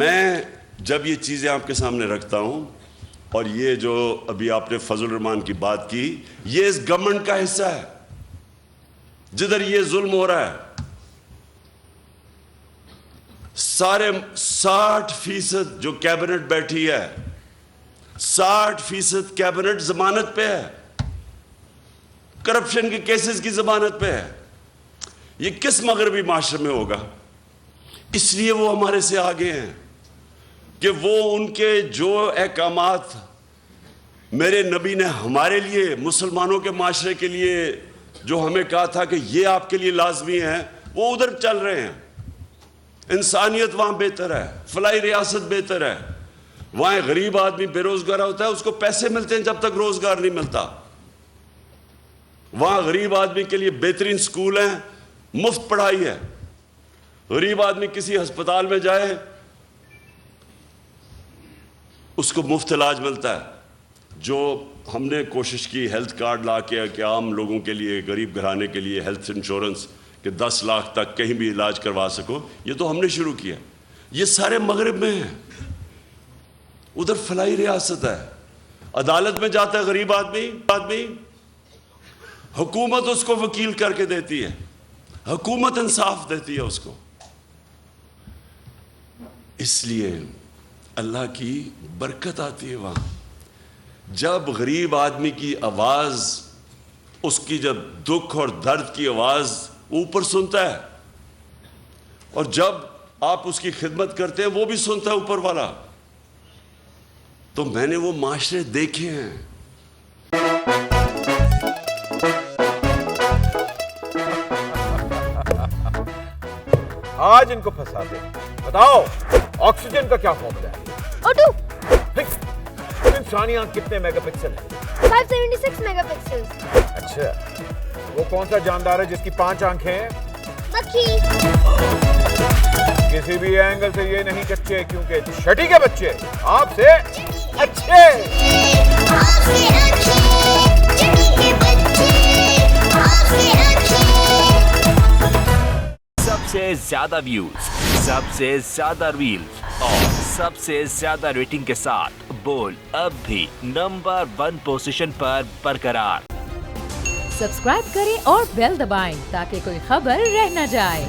میں جب یہ چیزیں آپ کے سامنے رکھتا ہوں اور یہ جو ابھی آپ نے فضل الرحمان کی بات کی، یہ اس گورنمنٹ کا حصہ ہے جدھر یہ ظلم ہو رہا ہے۔ سارے 60% جو کیبنٹ بیٹھی ہے، 60% کیبنٹ ضمانت پہ ہے، کرپشن کے کیسز کی ضمانت پہ ہے۔ یہ کس مغربی معاشرے میں ہوگا؟ اس لیے وہ ہمارے سے آگے ہیں کہ وہ ان کے جو احکامات میرے نبی نے ہمارے لیے، مسلمانوں کے معاشرے کے لیے جو ہمیں کہا تھا کہ یہ آپ کے لیے لازمی ہے، وہ ادھر چل رہے ہیں۔ انسانیت وہاں بہتر ہے، فلاحی ریاست بہتر ہے۔ وہاں غریب آدمی بے روزگار ہوتا ہے، اس کو پیسے ملتے ہیں جب تک روزگار نہیں ملتا۔ وہاں غریب آدمی کے لیے بہترین سکول ہیں، مفت پڑھائی ہے۔ غریب آدمی کسی ہسپتال میں جائے، اس کو مفت علاج ملتا ہے۔ جو ہم نے کوشش کی ہیلتھ کارڈ لا کے کہ عام لوگوں کے لیے، غریب گھرانے کے لیے ہیلتھ انشورنس کہ 10 لاکھ تک کہیں بھی علاج کروا سکو، یہ تو ہم نے شروع کیا۔ یہ سارے مغرب میں ہیں۔ ادھر فلاحی ریاست ہے، عدالت میں جاتا ہے غریب آدمی، حکومت اس کو وکیل کر کے دیتی ہے، حکومت انصاف دیتی ہے اس کو۔ اس لیے اللہ کی برکت آتی ہے وہاں جب غریب آدمی کی آواز، اس کی جب دکھ اور درد کی آواز اوپر سنتا ہے، اور جب آپ اس کی خدمت کرتے ہیں وہ بھی سنتا ہے اوپر والا۔ تو میں نے وہ معاشرے دیکھے ہیں۔ آج ان کو پھنسا دے۔ بتاؤ آکسیجن کا کیا فارمولا ہے؟ O2 انسانی آنکھ کتنے میگا پکسل ہے؟ 576 میگا پکسل۔ اچھا، وہ کون سا جاندار ہے جس کی 5 آنکھیں ہیں؟ مکھی۔ کسی بھی اینگل سے یہ نہیں کچے، کیونکہ چھٹی کے بچے آپ سے اچھے۔ سب سے زیادہ ویوز، سب سے زیادہ ریلز اور سب سے زیادہ ریٹنگ کے ساتھ بول اب بھی نمبر 1 پوزیشن پر برقرار۔ سبسکرائب کریں اور بیل دبائیں تاکہ کوئی خبر رہ نہ جائے۔